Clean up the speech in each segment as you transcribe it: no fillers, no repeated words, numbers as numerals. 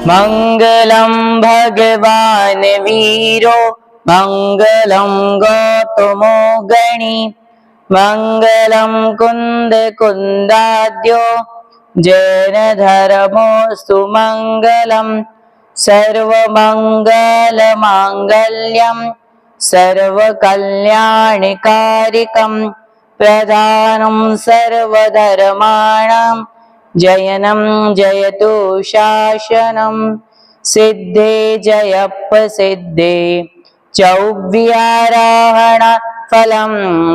मंगलम भगवान वीरो मंगलम गौतमो गणी मंगलम कुंद कुंदाद्यो जैन धर्मोस्तु मंगलम सर्वमंगल मांगल्यम सर्वकल्याणकारिकं प्रधानं सर्वधर्माणां जयनं जयतु शासनं सिद्धे जयप्रसिद्धे चौव्यारोहण फलं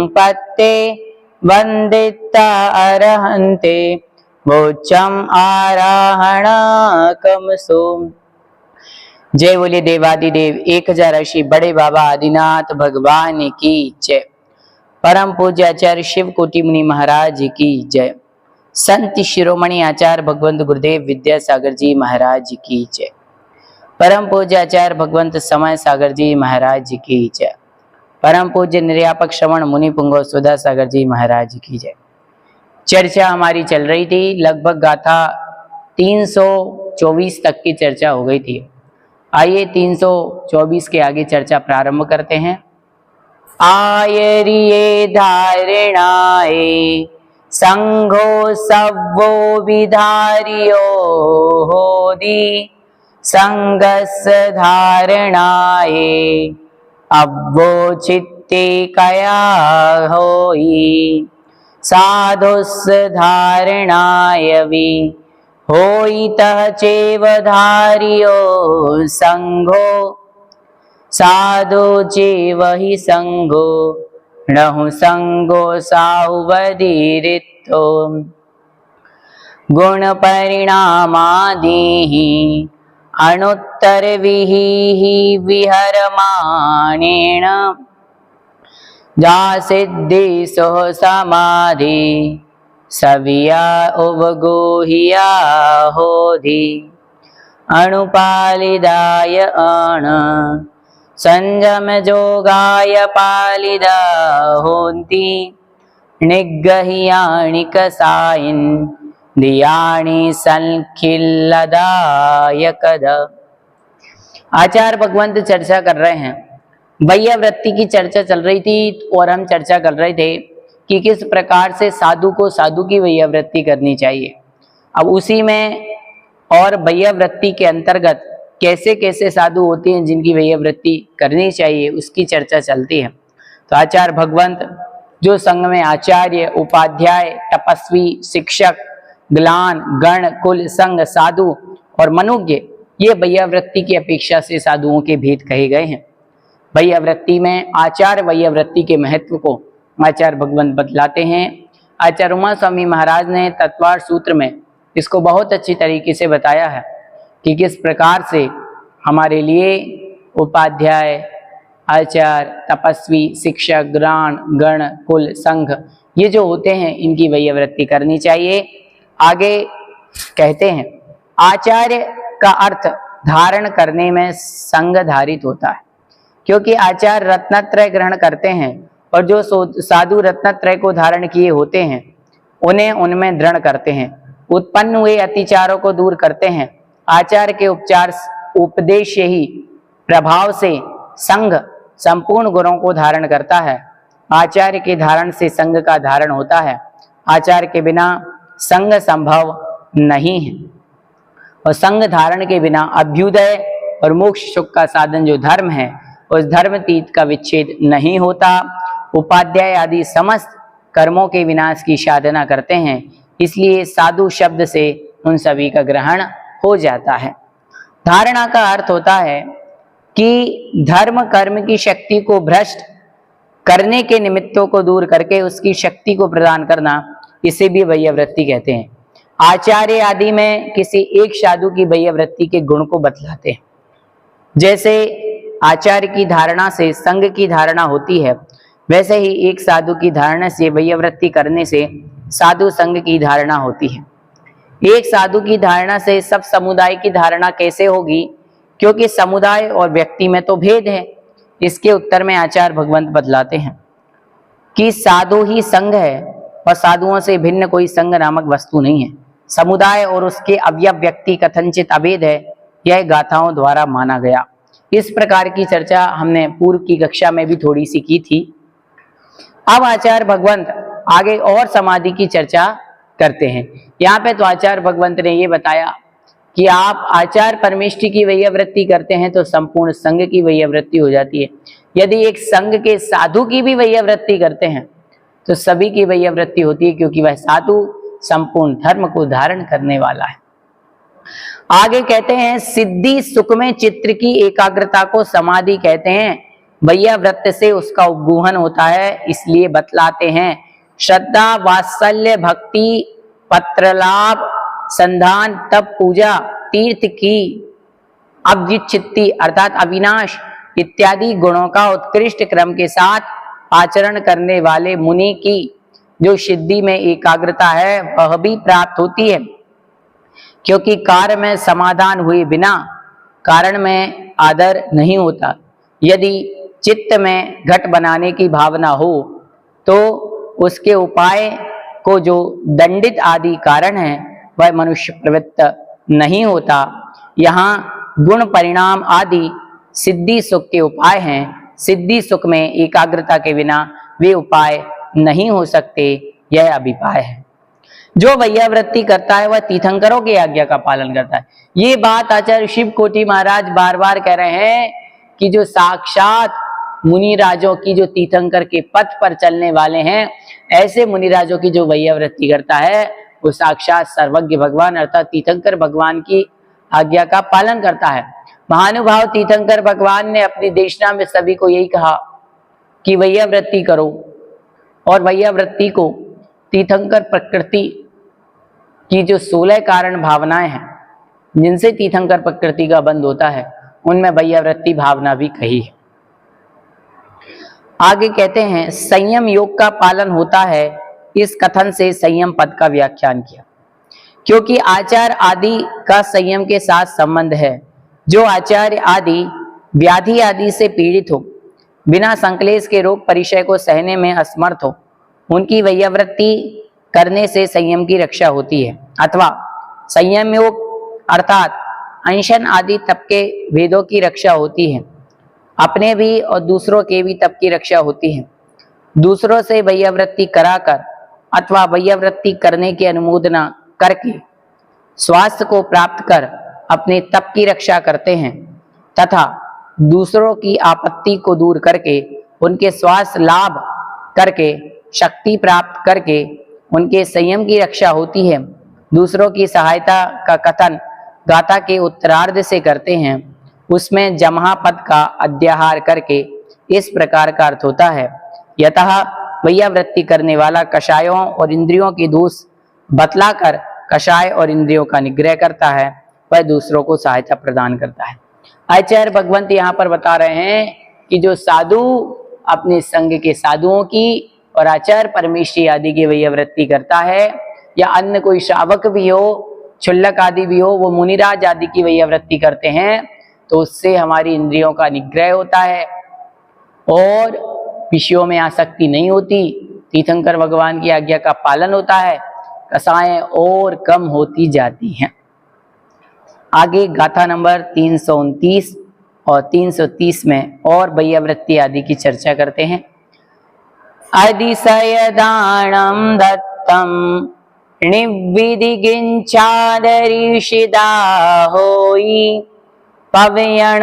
पत्ते वन्दिता अर्हन्ते मोक्षम आरोहणकमसो। जय बोले देवादिदेव 1080 बड़े बाबा आदिनाथ भगवान की जय। परम पूज्य आचार्य शिव कोटि मुनि महाराज की जय। संत शिरोमणि आचार्य भगवंत गुरुदेव विद्यासागर जी महाराज की जय। परम पूज्य आचार्य भगवंत समय सागर जी महाराज की जय। परम पूज्य निर्यापक श्रवण मुनि पुंगव सुधा सागर जी महाराज की जय। चर्चा हमारी चल रही थी, लगभग गाथा 324 तक की चर्चा हो गई थी। आइए 324 के आगे चर्चा प्रारंभ करते हैं। आयरिये धारणाए संघो सवो विधारियो होदी संगस धारणाए अब्बो चित्ते कया होई साधुस धारणाय वि होइतः चैव धार्यो संघो साधु चैव हि संघो नहु संघो साहुवदीरितो गुण परिणामादिः अणुत्तर विहि विहरमाणेन जा सिद्धि सोह समाधि सविया उवगोहिया होधि अणुपालिदाय अण संजम जोगाय पालिदा होन्ति निग्गहियाणि कसायिन दियाणि संखिल्लदाय कद। आचार्य भगवंत चर्चा कर रहे हैं। वैया वृत्ति की चर्चा चल रही थी और हम चर्चा कर रहे थे कि किस प्रकार से साधु को साधु की वैया वृत्ति करनी चाहिए। अब उसी में और वैया वृत्ति के अंतर्गत कैसे कैसे साधु होते हैं जिनकी वैया वृत्ति करनी चाहिए उसकी चर्चा चलती है। तो आचार्य भगवंत जो संघ में आचार्य, उपाध्याय, तपस्वी, शिक्षक, ग्लान, गण, कुल, संघ, साधु और मनुज्ञ, ये वैया वृत्ति की अपेक्षा से साधुओं के भेद कहे गए हैं। वैया वृत्ति में आचार्य वैया वृत्ति के महत्व को आचार्य भगवंत बतलाते हैं। आचार्य उमा स्वामी महाराज ने तत्वार सूत्र में इसको बहुत अच्छी तरीके से बताया है कि किस प्रकार से हमारे लिए उपाध्याय, आचार्य, तपस्वी, शिक्षक, ग्राण, गण, कुल, संघ, ये जो होते हैं इनकी वैया वृत्ति करनी चाहिए। आगे कहते हैं आचार्य का अर्थ धारण करने में संग धारित होता है, क्योंकि आचार्य रत्नत्रय ग्रहण करते हैं और जो साधु रत्नत्रय को धारण किए होते हैं उन्हें उनमें दृढ़ करते हैं, उत्पन्न हुए अतिचारों को दूर करते हैं। आचार्य के उपदेश ही प्रभाव से संघ संपूर्ण गुणों को धारण करता है। आचार्य के धारण से संघ का धारण होता है। आचार्य के बिना संघ संभव नहीं है और संघ धारण के बिना अभ्युदय और मोक्ष सुख का साधन जो धर्म है उस धर्मतीत का विच्छेद नहीं होता। उपाध्याय आदि समस्त कर्मों के विनाश की साधना करते हैं, इसलिए साधु शब्द से उन सभी का ग्रहण हो जाता है। धारणा का अर्थ होता है कि धर्म कर्म की शक्ति को भ्रष्ट करने के निमित्तों को दूर करके उसकी शक्ति को प्रदान करना, इसे भी वैया वृत्ति कहते हैं। आचार्य आदि में किसी एक साधु की वैया वृत्ति के गुण को बतलाते हैं। जैसे आचार्य की धारणा से संघ की धारणा होती है, वैसे ही एक साधु की धारणा से वैया वृत्ति करने से साधु संघ की धारणा होती है। एक साधु की धारणा से सब समुदाय की धारणा कैसे होगी, क्योंकि समुदाय और व्यक्ति में तो भेद है। इसके उत्तर में आचार्य भगवंत बतलाते हैं कि साधु ही संघ है और साधुओं से भिन्न कोई संघ नामक वस्तु नहीं है। समुदाय और उसके अवयव व्यक्ति कथनचित अभेद है, यह गाथाओं द्वारा माना गया। इस प्रकार की चर्चा हमने पूर्व की कक्षा में भी थोड़ी सी की थी। अब आचार्य भगवंत आगे और समाधि की चर्चा करते हैं। यहाँ पे तो आचार्य भगवंत ने ये बताया कि आप आचार परमेष्टि की वैयावृत्ति करते हैं तो संपूर्ण संघ की वैयावृत्ति हो जाती है। यदि एक संघ के साधु की भी वैयावृत्ति करते हैं तो सभी की वैयावृत्ति होती है, क्योंकि वह साधु संपूर्ण धर्म को धारण करने वाला है। आगे कहते हैं सिद्धि सुख में चित्त की एकाग्रता को समाधि कहते हैं। वैयावृत्त से उसका उपगूहन होता है, इसलिए बतलाते हैं श्रद्धा वात्सल्य भक्ति पत्रलाभ संधान तप पूजा तीर्थ की अव्युच्छित्ति अर्थात अविनाश इत्यादि गुणों का उत्कृष्ट क्रम के साथ आचरण करने वाले मुनि की जो सिद्धि में एकाग्रता है वह भी प्राप्त होती है, क्योंकि कार्य में समाधान हुए बिना कारण में आदर नहीं होता। यदि चित्त में घट बनाने की भावना हो तो उसके उपाय को जो दंडित आदि कारण है वह मनुष्य प्रवृत्त नहीं होता। यहाँ गुण परिणाम आदि सिद्धि सुख के उपाय हैं। सिद्धि सुख में एकाग्रता के बिना वे उपाय नहीं हो सकते, यह अभिप्राय है। जो वैयावृत्ति करता है वह तीर्थंकरों की आज्ञा का पालन करता है। ये बात आचार्य शिव कोटि महाराज बार बार कह रहे हैं कि जो साक्षात मुनिराजों की जो तीर्थंकर के पथ पर चलने वाले हैं, ऐसे मुनिराजों की जो वैयावृत्ति करता है वो साक्षात सर्वज्ञ भगवान अर्थात तीर्थंकर भगवान की आज्ञा का पालन करता है। महानुभाव तीर्थंकर भगवान ने अपनी देशना में सभी को यही कहा कि वैयावृत्ति करो, और वैयावृत्ति को तीर्थंकर प्रकृति की जो 16 कारण भावनाएं हैं जिनसे तीर्थंकर प्रकृति का बंध होता है, उनमें वैयावृत्ति भावना भी कही है। आगे कहते हैं संयम योग का पालन होता है। इस कथन से संयम पद का व्याख्यान किया, क्योंकि आचार आदि का संयम के साथ संबंध है। जो आचार्य आदि व्याधि आदि से पीड़ित हो, बिना संक्लेश के रोग परिचय को सहने में असमर्थ हो, उनकी वैयावृत्ति करने से संयम की रक्षा होती है। अथवा संयम योग अर्थात अनशन आदि तप के भेदों की रक्षा होती है। अपने भी और दूसरों के भी तप की रक्षा होती है। दूसरों से वैयावृत्ति कराकर अथवा वैयावृत्ति करने की अनुमोदना करके स्वास्थ्य को प्राप्त कर अपने तप की रक्षा करते हैं, तथा दूसरों की आपत्ति को दूर करके उनके स्वास्थ्य लाभ करके शक्ति प्राप्त करके उनके संयम की रक्षा होती है। दूसरों की सहायता का कथन गाथा के उत्तरार्ध से करते हैं। उसमें जमहा पद का अध्याहार करके इस प्रकार का अर्थ होता है यतः वैयावृत्ति करने वाला कषायों और इंद्रियों की दोष बतलाकर कषाय और इंद्रियों का निग्रह करता है, वह दूसरों को सहायता प्रदान करता है। आचार्य भगवंत यहाँ पर बता रहे हैं कि जो साधु अपने संघ के साधुओं की और आचार्य परमेष्ठी आदि की वैयावृत्ति करता है, या अन्य कोई श्रावक भी हो, क्षुल्लक आदि भी हो, वो मुनिराज आदि की वैयावृत्ति करते हैं, तो उससे हमारी इंद्रियों का निग्रह होता है और विषयों में आसक्ति नहीं होती। तीर्थंकर भगवान की आज्ञा का पालन होता है, कसाएं और कम होती जाती हैं। आगे गाथा नंबर 329 और 330 में और वैयावृत्ति आदि की चर्चा करते हैं। अधिशय दानम दत्तम निविधि किंचादरीषिदा होई पवयण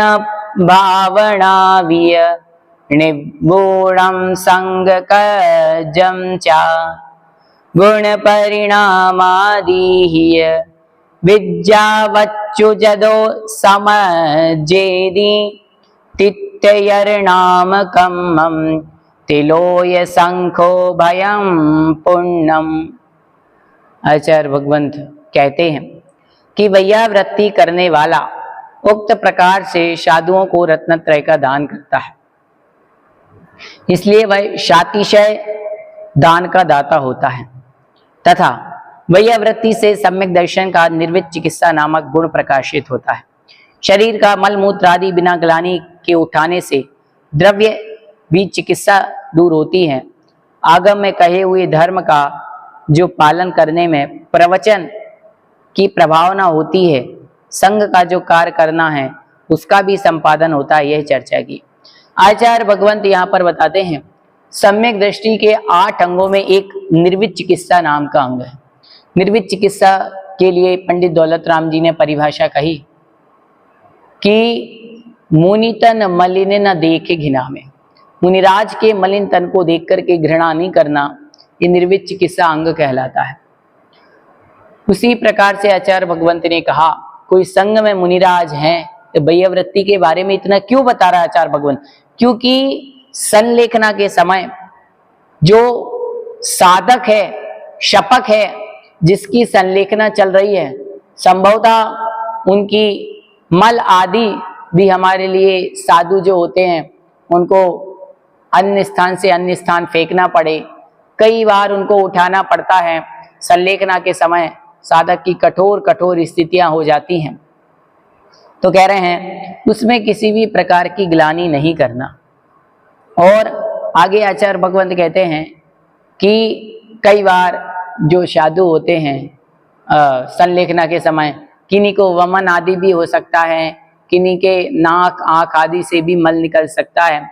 भावना विय निगूढ़ं संगकजं चा गुण परिणामादिह्य विद्यावच्चुजदो समजेदि तित्ययर्नामकम् तिलोय शंखो भयं पुण्यम। आचार्य भगवंत कहते हैं कि वैयावृत्ति करने वाला उक्त प्रकार से साधुओं को रत्नत्रय का दान करता है, इसलिए वह शातिशय दान का दाता होता है, तथा वैयावृत्ति से सम्यक दर्शन का निर्वित चिकित्सा नामक गुण प्रकाशित होता है। शरीर का मल मूत्र आदि बिना ग्लानि के उठाने से द्रव्य भी चिकित्सा दूर होती है। आगम में कहे हुए धर्म का जो पालन करने में प्रवचन की प्रभावना होती है, संघ का जो कार्य करना है उसका भी संपादन होता है, यह चर्चा की। आचार्य भगवंत यहाँ पर बताते हैं सम्यक दृष्टि के 8 अंगों में एक निर्वित चिकित्सा नाम का अंग है। निर्वित चिकित्सा के लिए पंडित दौलत राम जी ने परिभाषा कही कि मुनि तन मलिन न देखे घिना में, मुनिराज के मलिन तन को देख करके घृणा नहीं करना, ये निर्वित चिकित्सा अंग कहलाता है। उसी प्रकार से आचार्य भगवंत ने कहा कोई संघ में मुनिराज हैं तो वैयावृत्ति के बारे में इतना क्यों बता रहा है आचार्य भगवंत? क्योंकि संलेखना के समय जो साधक है, शपक है, जिसकी संलेखना चल रही है, संभवतः उनकी मल आदि भी हमारे लिए साधु जो होते हैं उनको अन्य स्थान से अन्य स्थान फेंकना पड़े, कई बार उनको उठाना पड़ता है। संलेखना के समय साधक की कठोर कठोर स्थितियां हो जाती हैं। तो कह रहे हैं उसमें किसी भी प्रकार की ग्लानि नहीं करना। और आगे आचार्य भगवंत कहते हैं कि कई बार जो साधु होते हैं संलेखना के समय किन्हीं को वमन आदि भी हो सकता है, किन्हीं के नाक आंख आदि से भी मल निकल सकता है,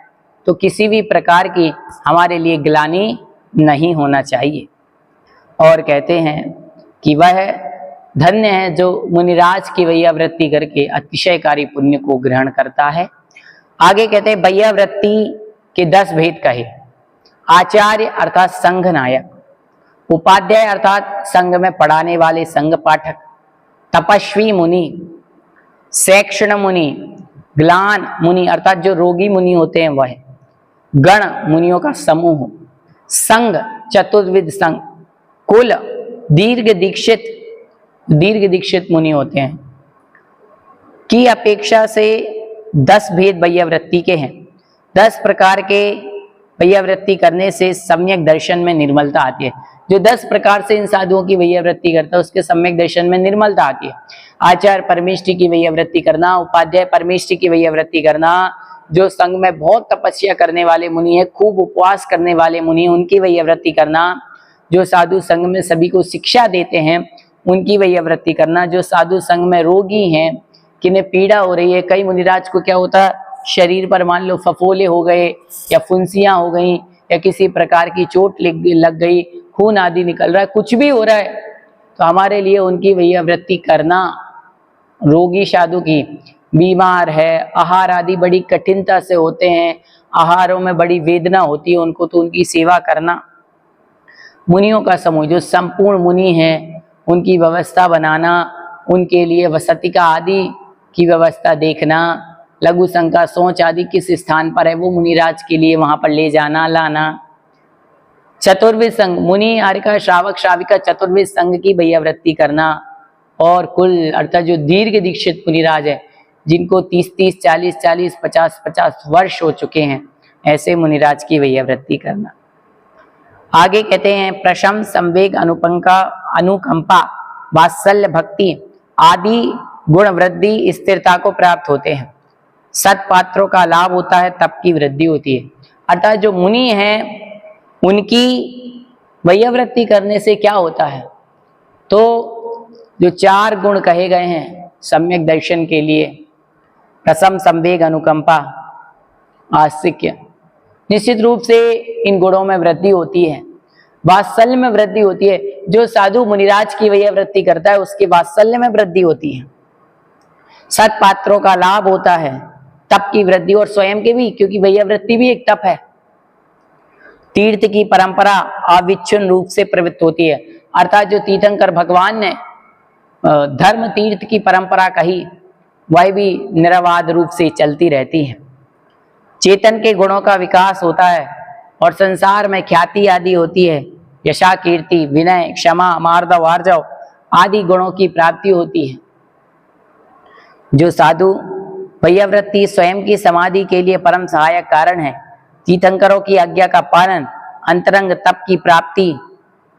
तो किसी भी प्रकार की हमारे लिए ग्लानि नहीं होना चाहिए। और कहते हैं कि वह धन्य है जो मुनिराज की वैयावृत्ति करके अतिशयकारी पुण्य को ग्रहण करता है। आगे कहते हैं वैयावृत्ति के 10 भेद कहे। आचार्य अर्थात संघ नायक, उपाध्याय अर्थात संघ में पढ़ाने वाले संघ पाठक, तपस्वी मुनि, सैक्षण मुनि, ग्लान मुनि अर्थात जो रोगी मुनि होते हैं वह, गण मुनियों का समूह, संघ चतुर्विध संघ, कुल दीर्घ दीक्षित मुनि होते हैं की अपेक्षा से 10 भेद वैयावृत्ति के हैं। 10 प्रकार के वैयावृत्ति करने से सम्यक दर्शन में निर्मलता आती है। जो 10 प्रकार से इन साधुओं की वैयावृत्ति करता है उसके सम्यक दर्शन में निर्मलता आती है। आचार्य परमेष्टि की वैयावृत्ति करना, उपाध्याय परमेष्टि की वैयावृत्ति करना, जो संघ में बहुत तपस्या करने वाले मुनि है, खूब उपवास करने वाले मुनि, उनकी वैयावृत्ति करना, जो साधु संघ में सभी को शिक्षा देते हैं उनकी वैयावृत्ति करना, जो साधु संघ में रोगी हैं, किन्हें पीड़ा हो रही है, कई मुनिराज को क्या होता है शरीर पर मान लो फफोले हो गए या फुंसियां हो गई या किसी प्रकार की चोट लग गई, खून आदि निकल रहा है, कुछ भी हो रहा है, तो हमारे लिए उनकी वैयावृत्ति करना, रोगी साधु की, बीमार है, आहार आदि बड़ी कठिनता से होते हैं, आहारों में बड़ी वेदना होती है उनको, तो उनकी सेवा करना, मुनियों का समूह जो संपूर्ण मुनि हैं उनकी व्यवस्था बनाना, उनके लिए वसतिका आदि की व्यवस्था देखना, लघु संघ का सोच आदि किस स्थान पर है वो मुनिराज के लिए वहां पर ले जाना लाना। चतुर्विध संघ मुनि आर्य श्रावक श्राविका चतुर्विध संघ की वैयावृत्ति करना। और कुल अर्थात जो दीर्घ दीक्षित मुनिराज है जिनको 30-30, 40-40, 50-50 वर्ष हो चुके हैं, ऐसे मुनिराज की वैयावृत्ति करना। आगे कहते हैं प्रशम संवेग अनुकंपा वात्सल्य भक्ति आदि गुण वृद्धि स्थिरता को प्राप्त होते हैं। सत्पात्रों का लाभ होता है, तप की वृद्धि होती है। अर्थात जो मुनि हैं उनकी वैयावृत्ति करने से क्या होता है, तो जो 4 गुण कहे गए हैं सम्यक दर्शन के लिए, प्रशम संवेग अनुकंपा आस्तिक्य, निश्चित रूप से इन गुणों में वृद्धि होती है। वात्सल्य में वृद्धि होती है, जो साधु मुनिराज की वैयावृत्ति करता है उसके वात्सल्य में वृद्धि होती है। सत्पात्रों का लाभ होता है, तप की वृद्धि और स्वयं के भी, क्योंकि वैयावृत्ति भी एक तप है। तीर्थ की परंपरा अविच्छिन्न रूप से प्रवृत्त होती है, अर्थात जो तीर्थंकर भगवान ने धर्म तीर्थ की परंपरा कही वह भी निरवाद रूप से चलती रहती है। चेतन के गुणों का विकास होता है और संसार में ख्याति आदि होती है, यशा कीर्ति विनय क्षमा मार्दव आर्जव आदि गुणों की प्राप्ति होती है। जो साधु वैयावृत्ति स्वयं की समाधि के लिए परम सहायक कारण है। तीर्थंकरों की आज्ञा का पालन, अंतरंग तप की प्राप्ति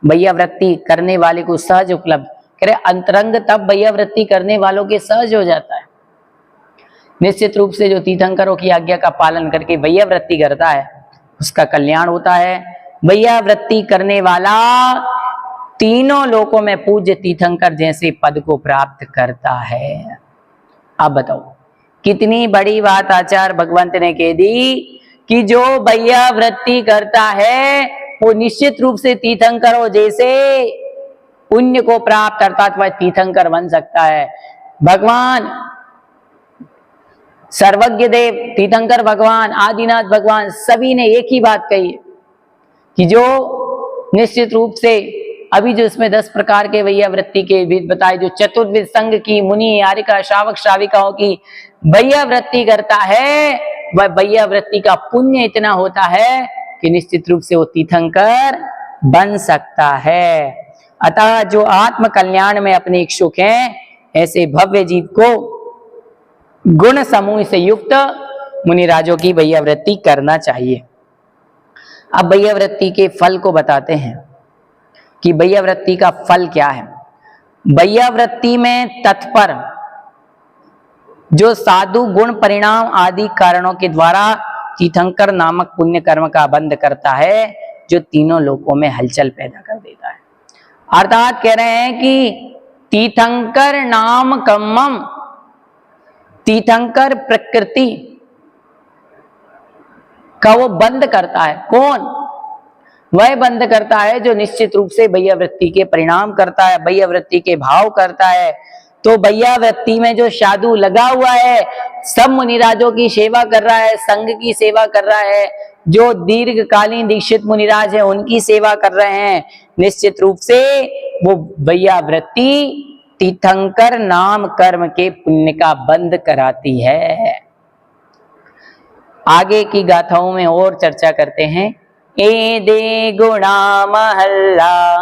वैयावृत्ति करने वाले को सहज उपलब्ध करे। अंतरंग तप वैयावृत्ति करने वालों के सहज हो जाता है। निश्चित रूप से जो तीर्थंकरों की आज्ञा का पालन करके वैयावृत्ति करता है उसका कल्याण होता है। वैयावृत्ति करने वाला तीनों लोकों में पूज्य तीर्थंकर जैसे पद को प्राप्त करता है। आप बताओ कितनी बड़ी बात आचार्य भगवंत ने कह दी कि जो भैया वृत्ति करता है वो निश्चित रूप से तीर्थंकरों जैसे पुण्य को प्राप्त अर्थात वह तीर्थंकर बन सकता है। भगवान सर्वज्ञ देव, तीर्थंकर भगवान, आदिनाथ भगवान सभी ने एक ही बात कही है कि जो निश्चित रूप से अभी जो इसमें 10 प्रकार के भैया वृत्ति के विध बताए, जो चतुर्विध संघ की मुनि यारिका श्रावक श्राविकाओं की भैया वृत्ति करता है, वह भैया वृत्ति का पुण्य इतना होता है कि निश्चित रूप से वो तीर्थंकर बन सकता है। अतः जो आत्म कल्याण में अपने इच्छुक हैं, ऐसे भव्य जीव को गुण समूह से युक्त मुनिराजों की भैया वृत्ति करना चाहिए। अब भैया वृत्ति के फल को बताते हैं कि भैया वृत्ति का फल क्या है। भैया वृत्ति में तत्पर जो साधु गुण परिणाम आदि कारणों के द्वारा तीर्थंकर नामक पुण्य कर्म का बंध करता है, जो तीनों लोकों में हलचल पैदा कर देता है। अर्थात कह रहे हैं कि तीर्थंकर नाम कम्मम, तीर्थंकर प्रकृति का वो बंद करता है। कौन? वह बंद करता है जो निश्चित रूप से भैया वृत्ति के परिणाम करता है, भैया वृत्ति के भाव करता है। तो भैया वृत्ति में जो साधु लगा हुआ है, सब मुनिराजों की सेवा कर रहा है, संघ की सेवा कर रहा है, जो दीर्घकालीन दीक्षित मुनिराज है उनकी सेवा कर रहे हैं, निश्चित रूप से वो भैया वृत्ति तीर्थंकर नाम कर्म के पुण्य का बंद कराती है। आगे की गाथाओं में और चर्चा करते हैं। ए दे गुणा महल्ला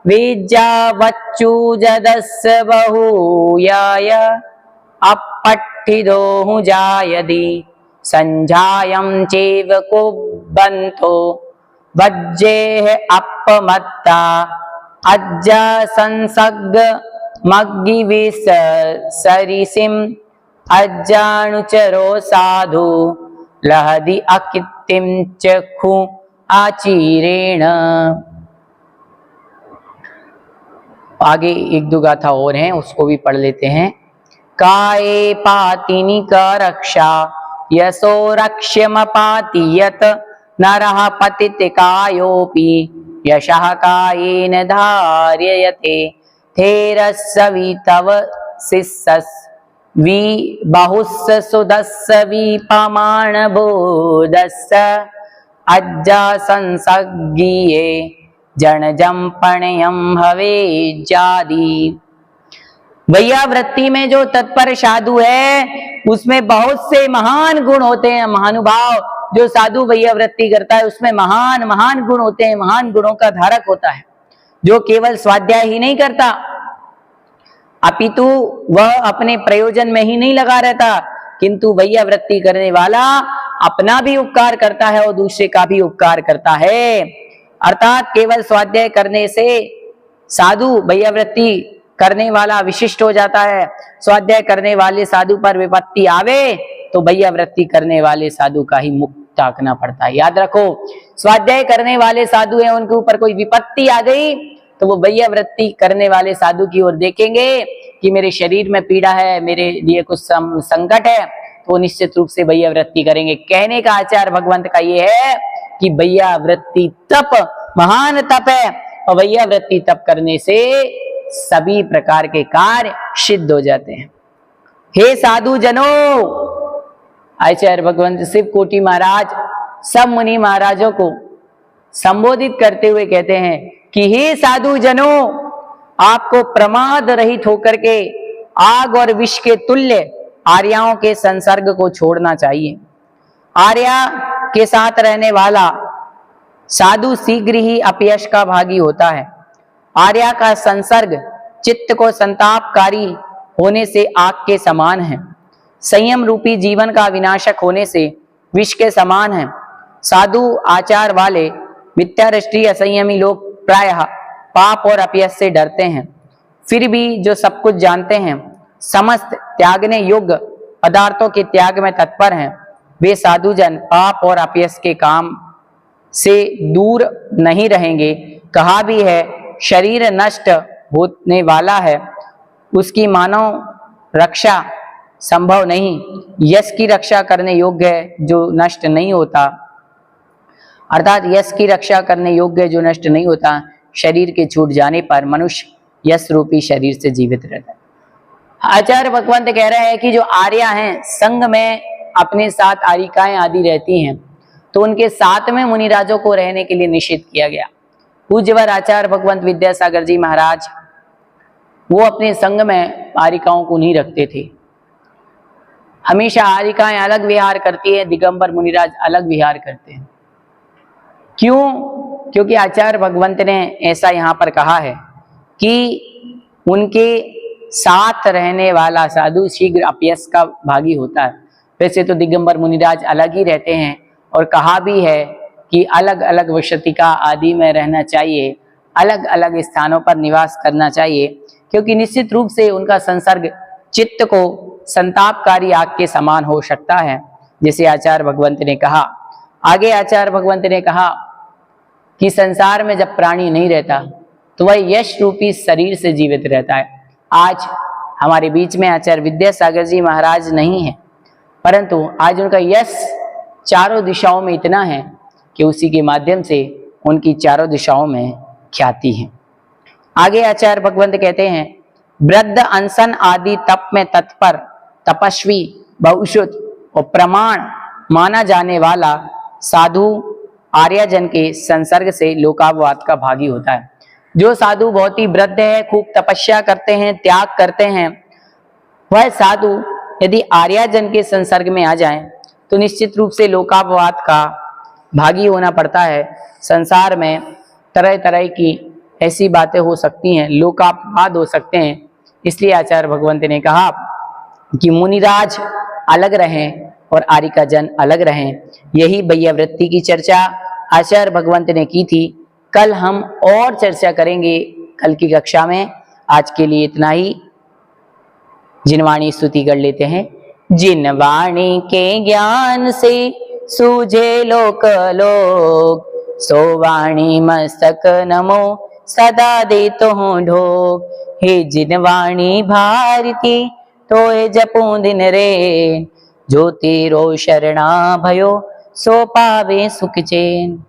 विद्या बच्चू जदस बहुयाय अपट्ठिदो हूँ जायदी संजायम चेव कुबंतो वज्जे अपमत्ता अज्जा संसग मग्गी विस सरिसिम अज्जानुचरो साधु लहदी अकितिम चखु आचीरेण। आगे एक दो गाथा और हैं, उसको भी पढ़ लेते हैं। काये पातिनी का रक्षा यशो रक्ष्यम पातियत नरः पतित कायोपि यशः कायेन धार्ययते थेरस्सवि तव शिष्यस् वि बहुस्स सुदस्स विपमाण बोधस्स अज्जा संसज्ञिये जन पण्यम भवे जादी। भैया वृत्ति में जो तत्पर साधु है उसमें बहुत से महान गुण होते हैं। महानुभाव जो साधु भैया वृत्ति करता है उसमें महान महान गुण होते हैं, महान गुणों का धारक होता है, जो केवल स्वाध्याय ही नहीं करता अपितु वह अपने प्रयोजन में ही नहीं लगा रहता, किंतु भैया वृत्ति करने वाला अपना भी उपकार करता है और दूसरे का भी उपकार करता है। अर्थात केवल स्वाध्याय करने से साधु भैया वृत्ति करने वाला विशिष्ट हो जाता है। स्वाध्याय करने वाले साधु पर विपत्ति आवे तो भैया वृत्ति करने वाले साधु का ही मुख ताकना पड़ता है। याद रखो, स्वाध्याय करने वाले साधु हैं, उनके ऊपर कोई विपत्ति आ गई तो वो भैया वृत्ति करने वाले साधु की ओर देखेंगे कि मेरे शरीर में पीड़ा है, मेरे लिए कुछ संकट है, तो वो निश्चित रूप से भैया वृत्ति करेंगे। कहने का आचार भगवंत का ये है कि भैया वृत्ति तप महान तप है और भैया वृत्ति तप करने से सभी प्रकार के कार्य सिद्ध हो जाते हैं। हे साधु जनों, आचार्य भगवंत शिव कोटि महाराज सब मुनि महाराजों को संबोधित करते हुए कहते हैं कि हे साधु जनों, आपको प्रमाद रहित होकर के आग और विष के तुल्य आर्याओं के संसर्ग को छोड़ना चाहिए। आर्या के साथ रहने वाला साधु शीघ्र ही अपयश का भागी होता है। आर्या का संसर्ग चित्त को संतापकारी होने से आग के समान है, संयम रूपी जीवन का विनाशक होने से विष के समान है। साधु आचार वाले मिथ्यादृष्टि असंयमी लोग प्रायः पाप और अपयश से डरते हैं, फिर भी जो सब कुछ जानते हैं, समस्त त्यागने योग्य पदार्थों के त्याग में तत्पर हैं, वे साधुजन पाप और अपयश के काम से दूर नहीं रहेंगे। कहा भी है, शरीर नष्ट होने वाला है, उसकी मानव रक्षा संभव नहीं, यश की रक्षा करने योग्य है जो नष्ट नहीं होता, अर्थात यश की रक्षा करने योग्य जो नष्ट नहीं होता, शरीर के छूट जाने पर मनुष्य यश रूपी शरीर से जीवित रहता है। आचार्य भगवंत कह रहे हैं कि जो आर्या हैं संग में अपने साथ आरिकाएं आदि रहती हैं, तो उनके साथ में मुनिराजों को रहने के लिए निषेध किया गया। पूज्यवर आचार्य भगवंत विद्यासागर जी महाराज वो अपने संग में आरिकाओं को नहीं रखते थे। हमेशा आरिकाएं अलग विहार करती है, दिगंबर मुनिराज अलग विहार करते हैं। क्यों? क्योंकि आचार्य भगवंत ने ऐसा यहाँ पर कहा है कि उनके साथ रहने वाला साधु शीघ्र अपयश का भागी होता है। वैसे तो दिगंबर मुनिराज अलग ही रहते हैं और कहा भी है कि अलग अलग वसतिका आदि में रहना चाहिए, अलग अलग स्थानों पर निवास करना चाहिए, क्योंकि निश्चित रूप से उनका संसर्ग चित्त को संतापकारी आग के समान हो सकता है, जैसे आचार्य भगवंत ने कहा। आगे आचार्य भगवंत ने कहा कि संसार में जब प्राणी नहीं रहता तो वह यश रूपी शरीर से जीवित रहता है। आज हमारे बीच में आचार्य विद्यासागर जी महाराज नहीं है, परंतु आज उनका यश चारों दिशाओं में इतना है कि उसी के माध्यम से उनकी चारों दिशाओं में ख्याति है। आगे आचार्य भगवंत कहते हैं, वृद्ध अनशन आदि तप में तत्पर तपस्वी बहुश्रुत और प्रमाण माना जाने वाला साधु आर्यजन के संसर्ग से लोकापवाद का भागी होता है। जो साधु बहुत ही वृद्ध है, खूब तपस्या करते हैं, त्याग करते हैं, वह साधु यदि आर्यजन के संसर्ग में आ जाएं तो निश्चित रूप से लोकापवाद का भागी होना पड़ता है। संसार में तरह तरह की ऐसी बातें हो सकती हैं, लोकापवाद हो सकते हैं। इसलिए आचार्य भगवंत ने कहा कि मुनिराज अलग रहें और आरिका जन अलग रहें। यही वैयावृत्ति की चर्चा आचार्य भगवंत ने की थी। कल हम और चर्चा करेंगे कल की कक्षा में। आज के लिए इतना ही। जिनवाणी स्तुति कर लेते हैं। जिनवाणी के ज्ञान से सूझे लोक लोक, सो वाणी मस्तक नमो सदा दे तो ढोक। हे जिनवाणी भारती तोय जपू दिन रे, जो तेरो शरणा भयो सो पावे सुख चैन।